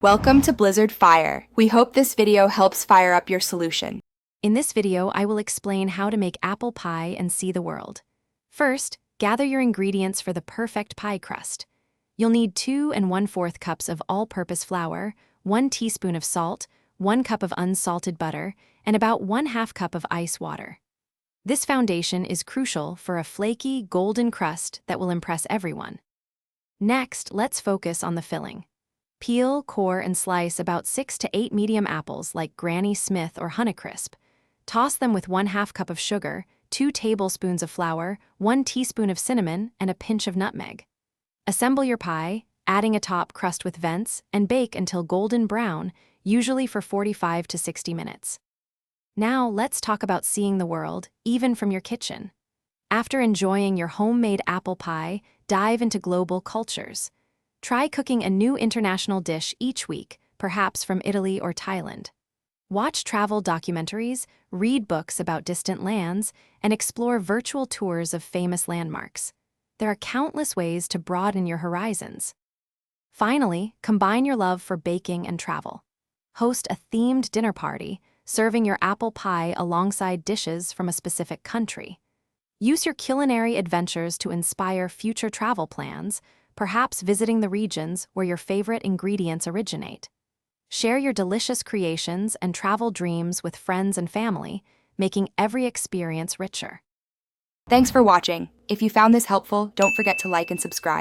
Welcome to Blizzard Fire. We hope this video helps fire up your solution. In this video, I will explain how to make apple pie and see the world. First, gather your ingredients for the perfect pie crust. You'll need 2 1/4 cups of all-purpose flour, 1 teaspoon of salt, 1 cup of unsalted butter, and about 1/2 cup of ice water. This foundation is crucial for a flaky, golden crust that will impress everyone. Next, let's focus on the filling. Peel, core, and slice about 6 to 8 medium apples like Granny Smith or Honeycrisp. Toss them with 1/2 cup of sugar, 2 tablespoons of flour, 1 teaspoon of cinnamon, and a pinch of nutmeg. Assemble your pie, adding a top crust with vents, and bake until golden brown, usually for 45 to 60 minutes. Now let's talk about seeing the world, even from your kitchen. After enjoying your homemade apple pie, dive into global cultures. Try cooking a new international dish each week, perhaps from Italy or Thailand. Watch travel documentaries, read books about distant lands, and explore virtual tours of famous landmarks. There are countless ways to broaden your horizons. Finally, combine your love for baking and travel. Host a themed dinner party, serving your apple pie alongside dishes from a specific country. Use your culinary adventures to inspire future travel plans, perhaps visiting the regions where your favorite ingredients originate. Share your delicious creations and travel dreams with friends and family, making every experience richer. Thanks for watching. If you found this helpful, don't forget to like and subscribe.